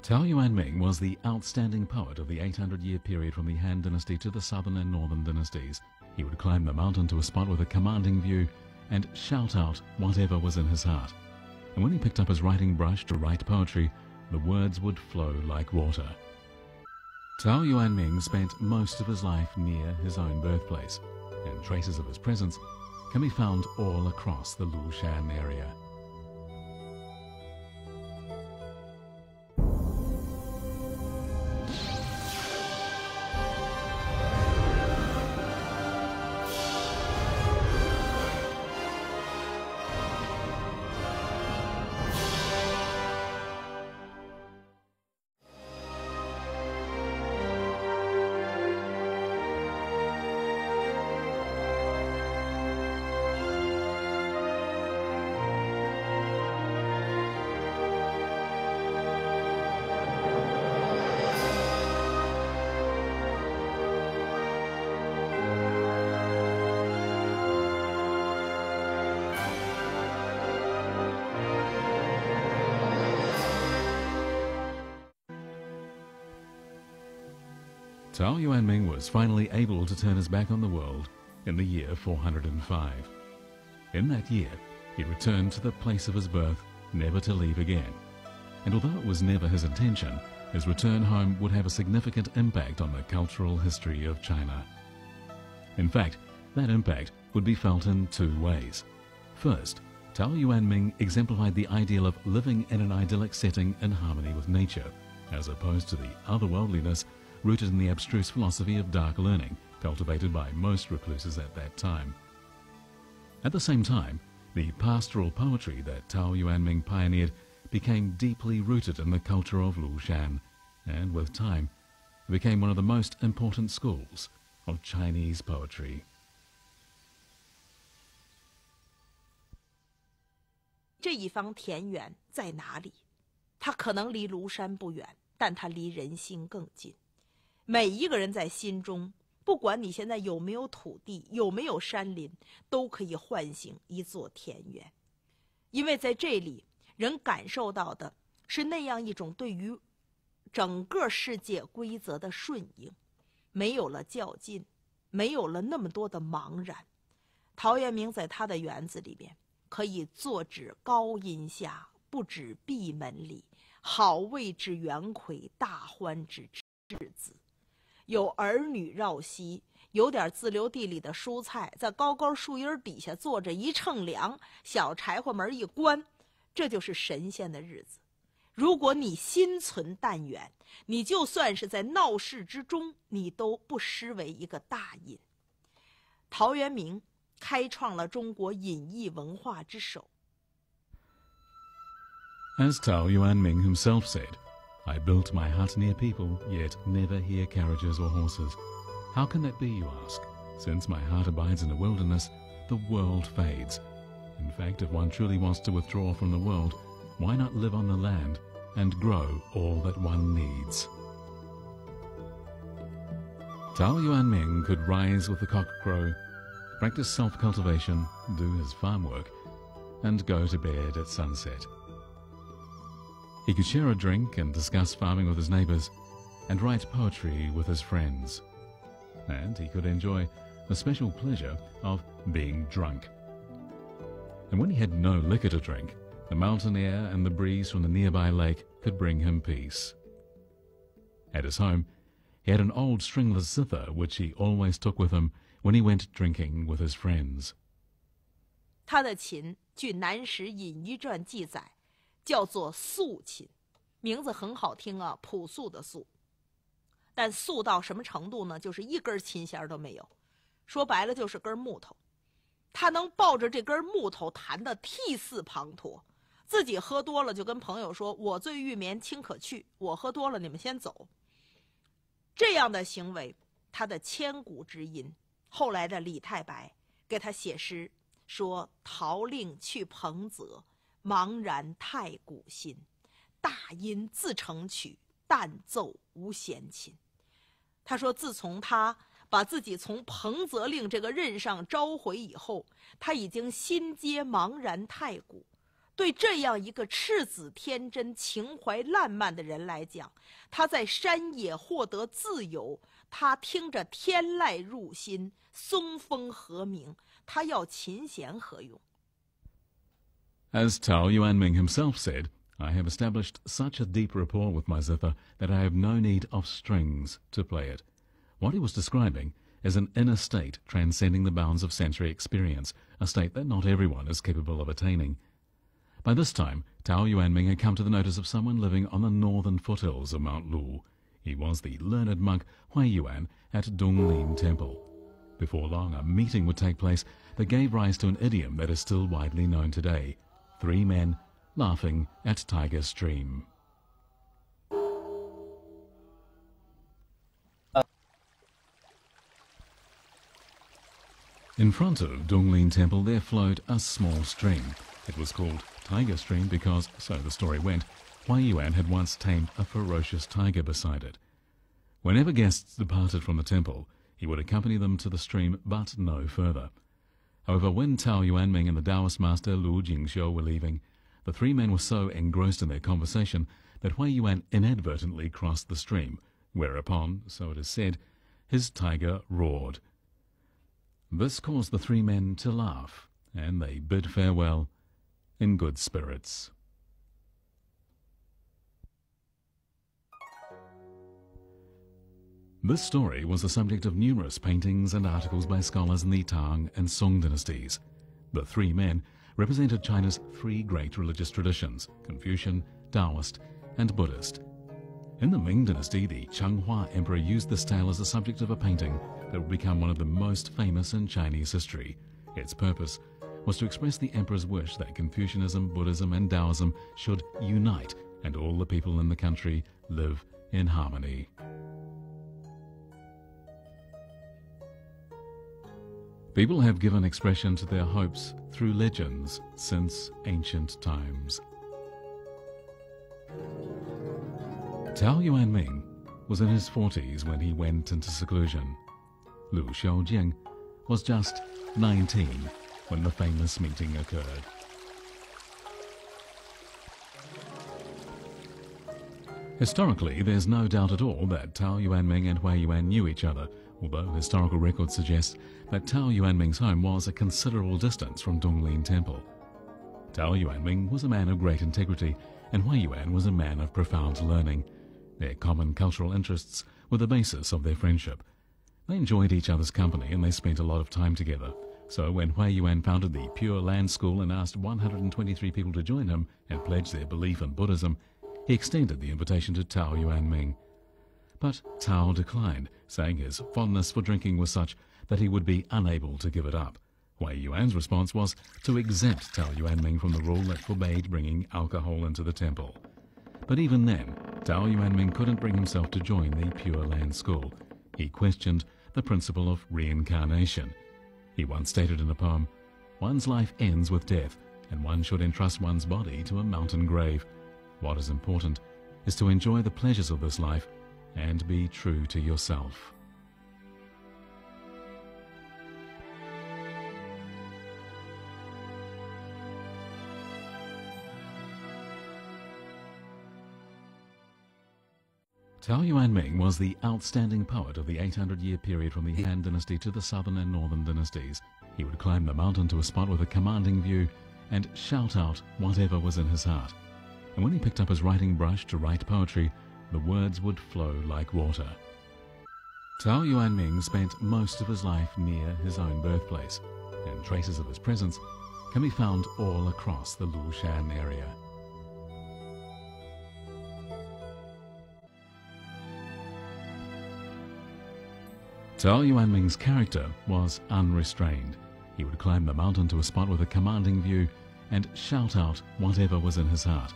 Tao Yuanming was the outstanding poet of the 800-year period from the Han Dynasty to the Southern and Northern dynasties. He would climb the mountain to a spot with a commanding view and shout out whatever was in his heart. And when he picked up his writing brush to write poetry, the words would flow like water. Tao Yuanming spent most of his life near his own birthplace, and traces of his presence can be found all across the LUSHAN area. Tao Yuanming was finally able to turn his back on the world in the year 405. In that year, he returned to the place of his birth, never to leave again. And although it was never his intention, his return home would have a significant impact on the cultural history of China. In fact, that impact would be felt in two ways. First, Tao Yuanming exemplified the ideal of living in an idyllic setting in harmony with nature, as opposed to the otherworldliness rooted in the abstruse philosophy of dark learning cultivated by most recluses at that time. At the same time, the pastoral poetry that Tao Yuanming pioneered became deeply rooted in the culture of LUSHAN, and with time, it became one of the most important schools of Chinese poetry. 这一方田园在哪里？它可能离庐山不远，但它离人心更近。每一个人在心中，不管你现在有没有土地，有没有山林，都可以唤醒一座田园。因为在这里，人感受到的是那样一种对于整个世界规则的顺应，没有了较劲，没有了那么多的茫然。陶渊明在他的园子里面，可以坐指高荫下，不指闭门里，好味之园魁，大欢之至子。有儿女绕膝，有点自留地里的蔬菜，在高高树荫底下坐着一乘凉，小柴火门一关，这就是神仙的日子。如果你心存淡远，你就算是在闹市之中，你都不失为一个大隐。陶渊明开创了中国隐逸文化之首。As Tao Yuanming himself said, I built my hut near people, yet never hear carriages or horses. How can that be, you ask? Since my heart abides in the wilderness, the world fades. In fact, if one truly wants to withdraw from the world, why not live on the land and grow all that one needs? Tao Yuanming could rise with the cock crow, practice self-cultivation, do his farm work, and go to bed at sunset. He could share a drink and discuss farming with his neighbors, and write poetry with his friends. And he could enjoy the special pleasure of being drunk. And when he had no liquor to drink, the mountain air and the breeze from the nearby lake could bring him peace. At his home, he had an old stringless zither which he always took with him when he went drinking with his friends. 他的琴，据《南史隐逸传》记载，叫做素琴，名字很好听啊，朴素的素。但素到什么程度呢？就是一根琴弦都没有，说白了就是根木头。他能抱着这根木头弹得涕泗滂沱，自己喝多了就跟朋友说：“我醉欲眠卿可去，我喝多了你们先走。”这样的行为，他的千古之音。后来的李太白给他写诗说：“陶令去彭泽，茫然太古新。大音自成曲，但奏无弦琴。”他说，自从他把自己从彭泽令这个任上召回以后，他已经心皆茫然太古，对这样一个赤子天真、情怀烂漫的人来讲，他在山野获得自由，他听着天籁入心，松风和鸣，他要琴弦何用？ As Tao Yuanming himself said, I have established such a deep rapport with my zither that I have no need of strings to play it. What he was describing is an inner state transcending the bounds of sensory experience, a state that not everyone is capable of attaining. By this time, Tao Yuanming had come to the notice of someone living on the northern foothills of Mount Lu. He was the learned monk Huai Yuan at Donglin Temple. Before long, a meeting would take place that gave rise to an idiom that is still widely known today: 3 men laughing at Tiger Stream. In front of Donglin Temple there flowed a small stream. It was called Tiger Stream because, so the story went, Huai Yuan had once tamed a ferocious tiger beside it. Whenever guests departed from the temple, he would accompany them to the stream, but no further. However, when Tao Yuanming and the Taoist master Lu Jingxiu were leaving, the 3 men were so engrossed in their conversation that Huai Yuan inadvertently crossed the stream, whereupon, so it is said, his tiger roared. This caused the 3 men to laugh, and they bid farewell in good spirits. This story was the subject of numerous paintings and articles by scholars in the Tang and Song dynasties. The 3 men represented China's 3 great religious traditions: Confucian, Taoist, and Buddhist. In the Ming dynasty, the Changhua emperor used this tale as the subject of a painting that would become one of the most famous in Chinese history. Its purpose was to express the emperor's wish that Confucianism, Buddhism, and Taoism should unite and all the people in the country live in harmony. People have given expression to their hopes through legends since ancient times. Tao Yuanming was in his 40s when he went into seclusion. Lu Xiaojing was just 19 when the famous meeting occurred. Historically, there's no doubt at all that Tao Yuanming and Huai Yuan knew each other, although historical record suggests that Tao Yuanming's home was a considerable distance from Donglin Temple. Tao Yuanming was a man of great integrity, and Huai Yuan was a man of profound learning. Their common cultural interests were the basis of their friendship. They enjoyed each other's company and they spent a lot of time together. So when Huai Yuan founded the Pure Land School and asked 123 people to join him and pledge their belief in Buddhism, he extended the invitation to Tao Yuanming. But Tao declined, saying his fondness for drinking was such that he would be unable to give it up. Huai Yuan's response was to exempt Tao Yuanming from the rule that forbade bringing alcohol into the temple. But even then, Tao Yuanming couldn't bring himself to join the Pure Land School. He questioned the principle of reincarnation. He once stated in a poem, "One's life ends with death, and one should entrust one's body to a mountain grave. What is important is to enjoy the pleasures of this life and be true to yourself." Tao Yuanming was the outstanding poet of the 800-year period from the Han dynasty to the southern and northern dynasties. He would climb the mountain to a spot with a commanding view and shout out whatever was in his heart. And when he picked up his writing brush to write poetry, the words would flow like water. Tao Yuanming spent most of his life near his own birthplace, and traces of his presence can be found all across the LUSHAN area. Tao Yuanming's character was unrestrained. He would climb the mountain to a spot with a commanding view and shout out whatever was in his heart.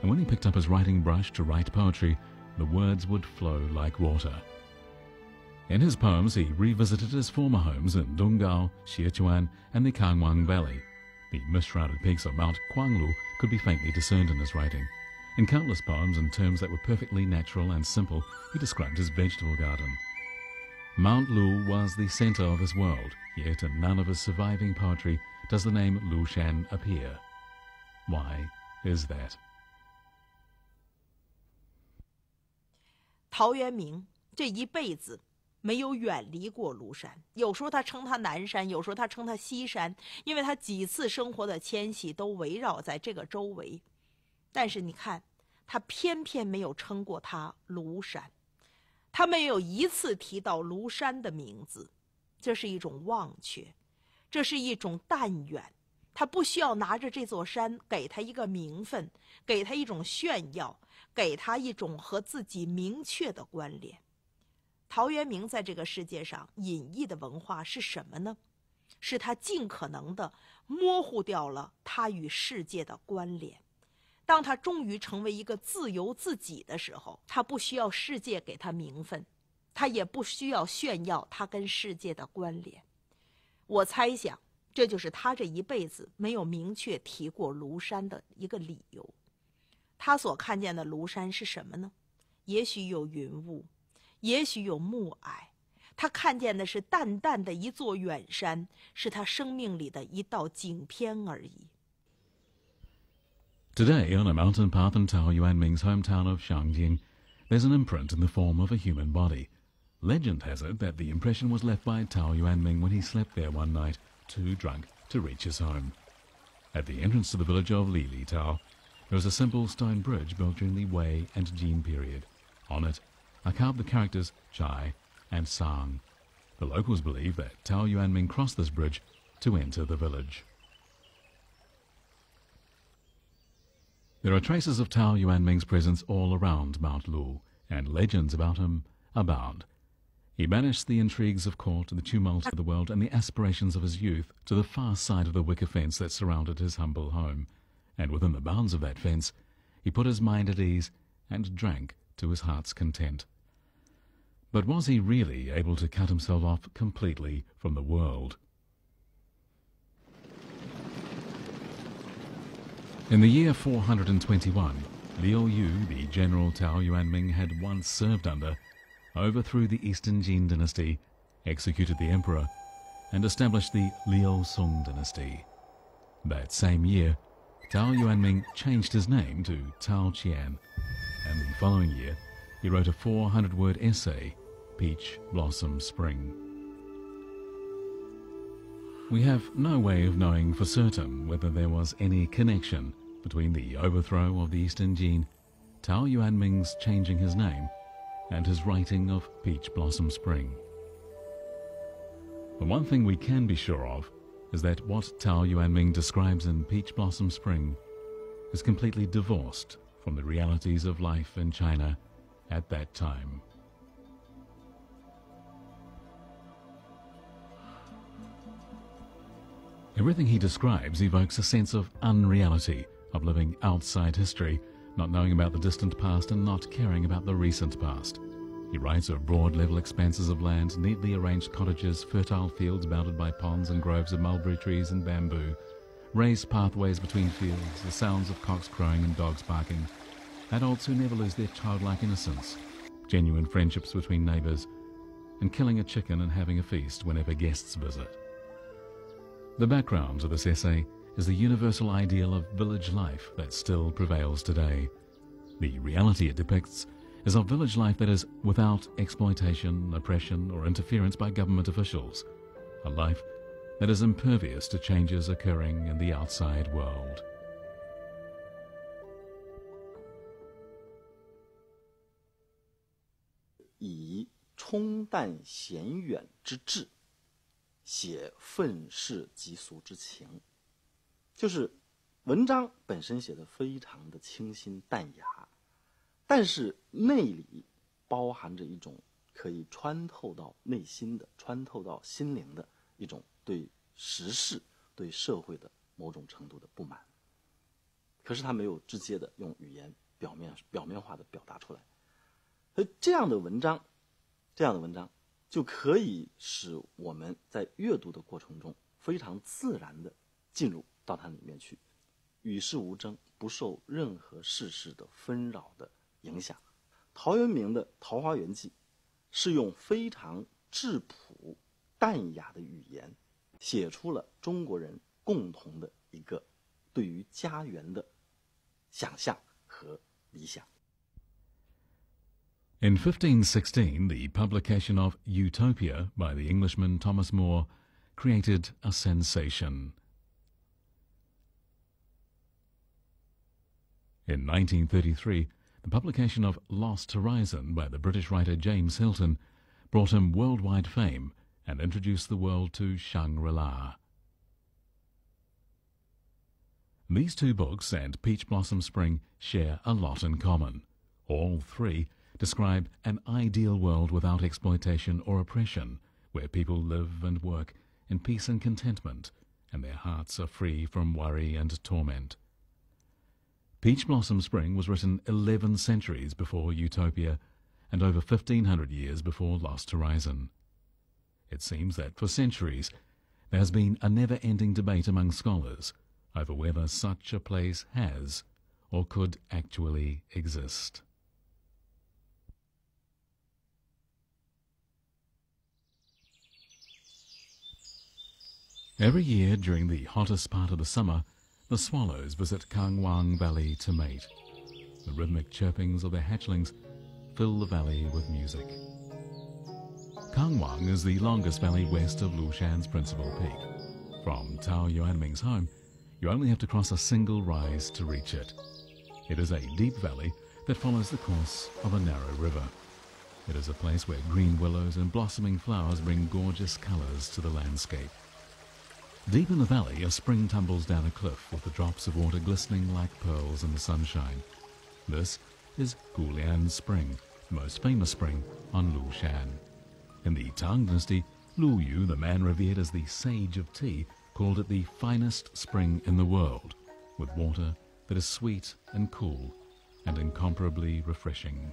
And when he picked up his writing brush to write poetry, the words would flow like water. In his poems, he revisited his former homes in Dongao, Sichuan, and the Kangwang Valley. The mist-shrouded peaks of Mount Guanglu could be faintly discerned in his writing. In countless poems, in terms that were perfectly natural and simple, he described his vegetable garden. Mount Lu was the center of his world, yet in none of his surviving poetry does the name LUSHAN appear. Why is that? 陶渊明这一辈子没有远离过庐山，有时候他称它南山，有时候他称它西山，因为他几次生活的迁徙都围绕在这个周围。但是你看，他偏偏没有称过它庐山，他没有一次提到庐山的名字，这是一种忘却，这是一种淡远。他不需要拿着这座山给他一个名分，给他一种炫耀，给他一种和自己明确的关联。陶渊明在这个世界上隐逸的文化是什么呢？是他尽可能的模糊掉了他与世界的关联。当他终于成为一个自由自己的时候，他不需要世界给他名分，他也不需要炫耀他跟世界的关联。我猜想，这就是他这一辈子没有明确提过庐山的一个理由。他所看见的庐山是什么呢？也许有云雾，也许有暮霭，他看见的是淡淡的一座远山，是他生命里的一道景片而已。Today, on a mountain path in Tao Yuanming's hometown of Shangjing, there's an imprint in the form of a human body. Legend has it that the impression was left by Tao Yuanming when he slept there one night, too drunk to reach his home. At the entrance to the village of Lili Tao, there is a simple stone bridge built during the Wei and Jin period. On it are carved the characters Chai and Sang. The locals believe that Tao Yuanming crossed this bridge to enter the village. There are traces of Tao Yuanming's presence all around Mount Lu, and legends about him abound. He banished the intrigues of court, the tumults of the world, and the aspirations of his youth to the far side of the wicker fence that surrounded his humble home. And within the bounds of that fence, he put his mind at ease and drank to his heart's content. But was he really able to cut himself off completely from the world? In the year 421, Liu Yu, the general Tao Yuanming had once served under, overthrew the Eastern Jin dynasty, executed the emperor, and established the Liu Song dynasty. That same year, Tao Yuanming changed his name to Tao Qian, and the following year he wrote a 400-word essay, Peach Blossom Spring. We have no way of knowing for certain whether there was any connection between the overthrow of the Eastern Jin, Tao Yuanming's changing his name, and his writing of Peach Blossom Spring. But one thing we can be sure of is that what Tao Yuanming describes in Peach Blossom Spring is completely divorced from the realities of life in China at that time. Everything he describes evokes a sense of unreality, of living outside history, not knowing about the distant past and not caring about the recent past. He writes of broad level expanses of land, neatly arranged cottages, fertile fields bounded by ponds and groves of mulberry trees and bamboo, raised pathways between fields, the sounds of cocks crowing and dogs barking, adults who never lose their childlike innocence, genuine friendships between neighbours, and killing a chicken and having a feast whenever guests visit. The background to this essay is the universal ideal of village life that still prevails today. The reality it depicts is of village life that is without exploitation, oppression, or interference by government officials, a life that is impervious to changes occurring in the outside world. 以冲淡闲远之志，写愤世嫉俗之情，就是文章本身写得非常的清新淡雅，但是内里包含着一种可以穿透到内心的、穿透到心灵的一种对时事、对社会的某种程度的不满。可是他没有直接的用语言表面化的表达出来。所以这样的文章就可以使我们在阅读的过程中非常自然的进入到它里面去，与世无争，不受任何世事的纷扰的影响。陶渊明的《桃花源记》是用非常质朴淡雅的语言写出了中国人共同的一个对于家园的想象和理想。In 1516, the publication of Utopia by the Englishman Thomas More created a sensation. In 1933, the publication of Lost Horizon by the British writer James Hilton brought him worldwide fame and introduced the world to Shangri-La. These two books and Peach Blossom Spring share a lot in common. All three describe an ideal world without exploitation or oppression, where people live and work in peace and contentment, and their hearts are free from worry and torment. Peach Blossom Spring was written 11 centuries before Utopia and over 1,500 years before Lost Horizon. It seems that for centuries there has been a never-ending debate among scholars over whether such a place has or could actually exist. Every year during the hottest part of the summer, the swallows visit Kangwang Valley to mate. The rhythmic chirpings of their hatchlings fill the valley with music. Kangwang is the longest valley west of Lushan's principal peak. From Tao Yuanming's home, you only have to cross a single rise to reach it. It is a deep valley that follows the course of a narrow river. It is a place where green willows and blossoming flowers bring gorgeous colors to the landscape. Deep in the valley, a spring tumbles down a cliff with the drops of water glistening like pearls in the sunshine. This is Gulian Spring, the most famous spring on Lushan. In the Tang dynasty, Lu Yu, the man revered as the sage of tea, called it the finest spring in the world, with water that is sweet and cool and incomparably refreshing.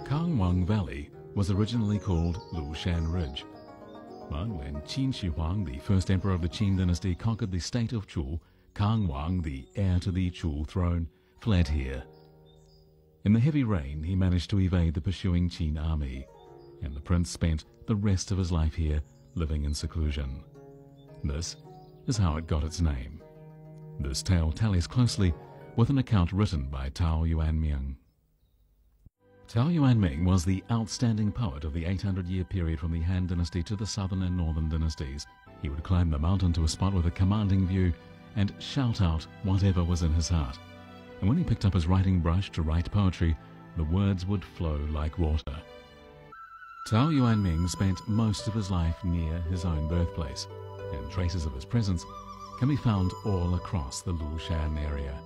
Kangwang Valley was originally called Lushan Ridge, but when Qin Shi Huang, the first emperor of the Qin dynasty, conquered the state of Chu, Kangwang, the heir to the Chu throne, fled here. In the heavy rain, he managed to evade the pursuing Qin army, and the prince spent the rest of his life here, living in seclusion. This is how it got its name. This tale tallies closely with an account written by Tao Yuanming. Tao Yuanming was the outstanding poet of the 800-year period from the Han dynasty to the southern and northern dynasties. He would climb the mountain to a spot with a commanding view and shout out whatever was in his heart. And when he picked up his writing brush to write poetry, the words would flow like water. Tao Yuanming spent most of his life near his own birthplace, and traces of his presence can be found all across the Lushan area.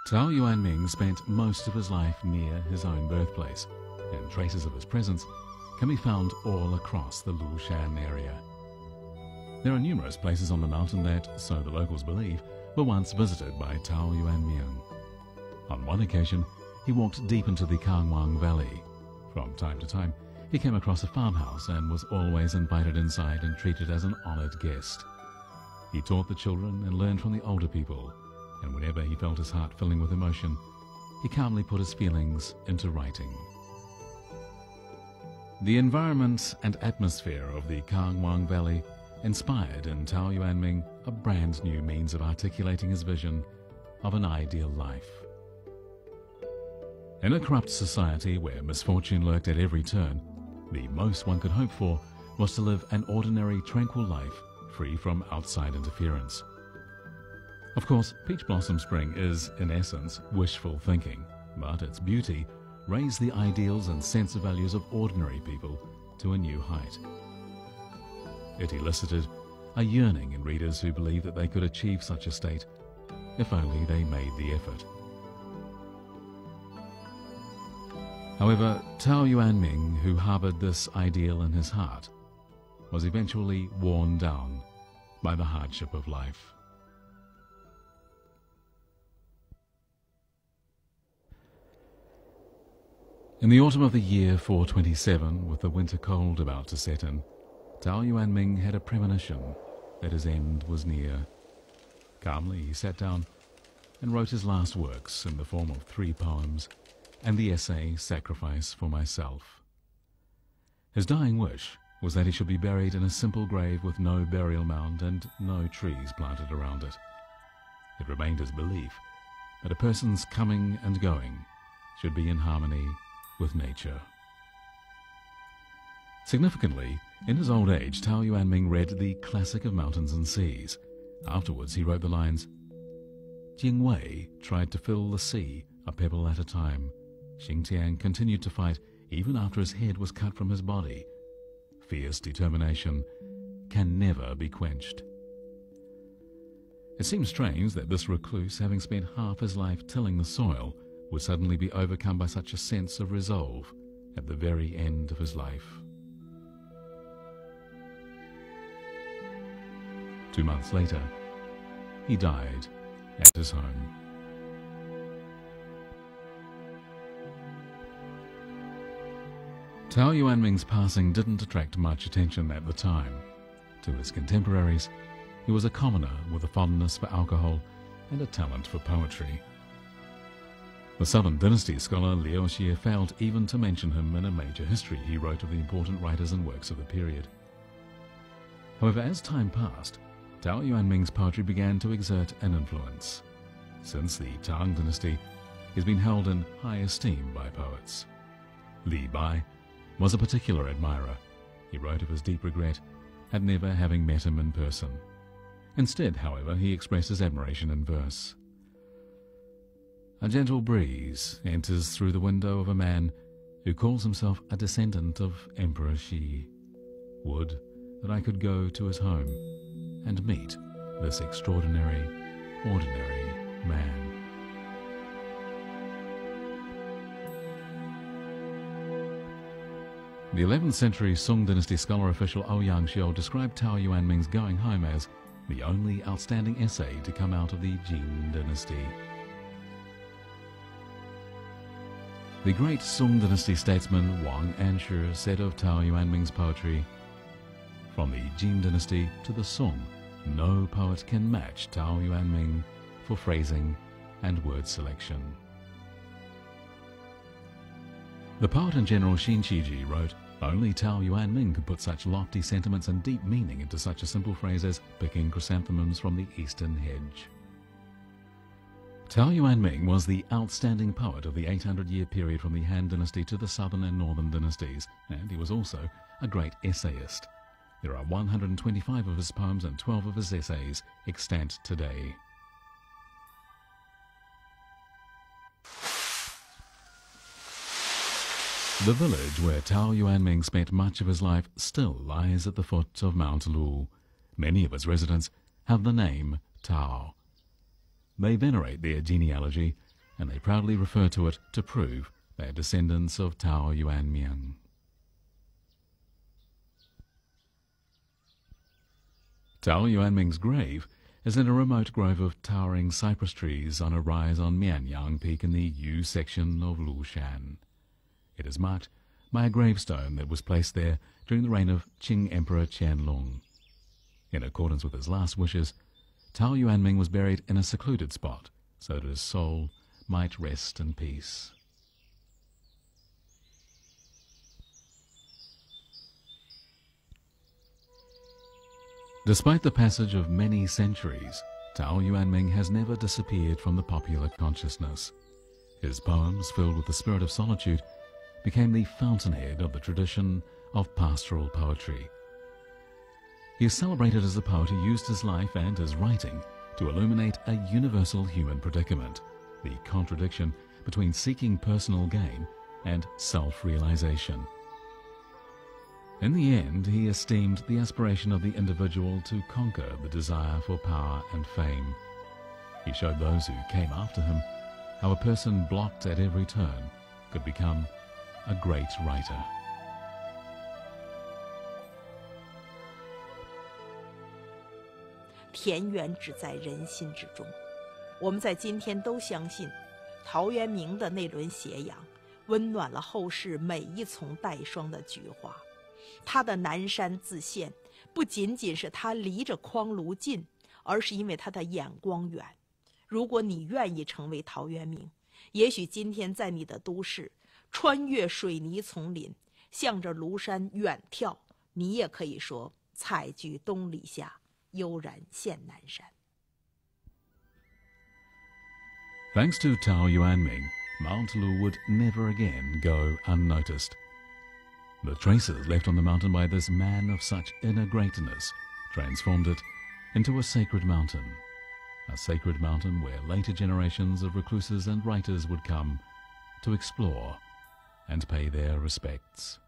Tao Yuanming spent most of his life near his own birthplace, and traces of his presence can be found all across the Lushan area. There are numerous places on the mountain that, so the locals believe, were once visited by Tao Yuanming. On one occasion, he walked deep into the Kangwang Valley. From time to time, he came across a farmhouse and was always invited inside and treated as an honored guest. He taught the children and learned from the older people, and whenever he felt his heart filling with emotion, he calmly put his feelings into writing. The environment and atmosphere of the Kangwang Valley inspired in Tao Yuanming a brand new means of articulating his vision of an ideal life. In a corrupt society where misfortune lurked at every turn, the most one could hope for was to live an ordinary, tranquil life free from outside interference. Of course, Peach Blossom Spring is, in essence, wishful thinking, but its beauty raised the ideals and sense of values of ordinary people to a new height. It elicited a yearning in readers who believed that they could achieve such a state if only they made the effort. However, Tao Yuanming, who harbored this ideal in his heart, was eventually worn down by the hardship of life. In the autumn of the year 427, with the winter cold about to set in, Tao Yuanming had a premonition that his end was near. Calmly he sat down and wrote his last works in the form of 3 poems and the essay Sacrifice for Myself. His dying wish was that he should be buried in a simple grave with no burial mound and no trees planted around it. It remained his belief that a person's coming and going should be in harmony with nature. Significantly, in his old age, Tao Yuanming read the classic of mountains and seas. Afterwards, he wrote the lines, Jing Wei tried to fill the sea a pebble at a time. Xing Tian continued to fight even after his head was cut from his body. Fierce determination can never be quenched. It seems strange that this recluse, having spent half his life tilling the soil, would suddenly be overcome by such a sense of resolve at the very end of his life. 2 months later, he died at his home. Tao Yuanming's passing didn't attract much attention at the time. To his contemporaries, he was a commoner with a fondness for alcohol and a talent for poetry. The Southern Dynasty scholar Liu Xie failed even to mention him in a major history he wrote of the important writers and works of the period. However, as time passed, Tao Yuanming's poetry began to exert an influence. Since the Tang Dynasty, he's been held in high esteem by poets. Li Bai was a particular admirer. He wrote of his deep regret at never having met him in person. Instead, however, he expressed his admiration in verse. A gentle breeze enters through the window of a man who calls himself a descendant of Emperor Shi. Would that I could go to his home and meet this extraordinary, ordinary man. The 11th century Song Dynasty scholar official Ouyang Xiu described Tao Yuanming's going home as the only outstanding essay to come out of the Jin Dynasty. The great Song Dynasty statesman Wang Anshi said of Tao Yuanming's poetry, "From the Jin Dynasty to the Song, no poet can match Tao Yuanming for phrasing and word selection." The poet and general Xin Qiji wrote, "Only Tao Yuanming could put such lofty sentiments and deep meaning into such a simple phrase as picking chrysanthemums from the eastern hedge." Tao Yuanming was the outstanding poet of the 800-year period from the Han Dynasty to the Southern and Northern dynasties, and he was also a great essayist. There are 125 of his poems and 12 of his essays extant today. The village where Tao Yuanming spent much of his life still lies at the foot of Mount Lu. Many of its residents have the name Tao. They venerate their genealogy, and they proudly refer to it to prove they are descendants of Tao Yuanming. Tao Yuanming's grave is in a remote grove of towering cypress trees on a rise on Mianyang Peak in the Yu section of Lushan. It is marked by a gravestone that was placed there during the reign of Qing Emperor Qianlong. In accordance with his last wishes, Tao Yuanming was buried in a secluded spot so that his soul might rest in peace. Despite the passage of many centuries, Tao Yuanming has never disappeared from the popular consciousness. His poems, filled with the spirit of solitude, became the fountainhead of the tradition of pastoral poetry. He is celebrated as a poet who used his life and his writing to illuminate a universal human predicament, the contradiction between seeking personal gain and self-realization. In the end, he esteemed the aspiration of the individual to conquer the desire for power and fame. He showed those who came after him how a person blocked at every turn could become a great writer. 田园只在人心之中。我们在今天都相信，陶渊明的那轮斜阳，温暖了后世每一丛带霜的菊花。他的南山自现，不仅仅是他离着匡庐近，而是因为他的眼光远。如果你愿意成为陶渊明，也许今天在你的都市，穿越水泥丛林，向着庐山远眺，你也可以说采菊东篱下，悠然见南山。 Thanks to Tao Yuanming, Mount Lu would never again go unnoticed. The traces left on the mountain by this man of such inner greatness transformed it into a sacred mountain where later generations of recluses and writers would come to explore and pay their respects.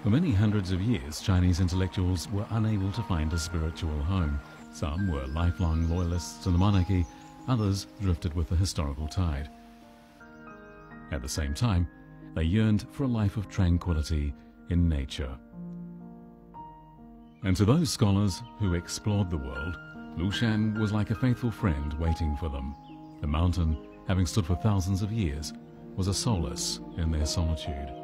For many hundreds of years, Chinese intellectuals were unable to find a spiritual home. Some were lifelong loyalists to the monarchy, others drifted with the historical tide. At the same time, they yearned for a life of tranquility in nature. And to those scholars who explored the world, Lushan was like a faithful friend waiting for them. The mountain, having stood for thousands of years, was a solace in their solitude.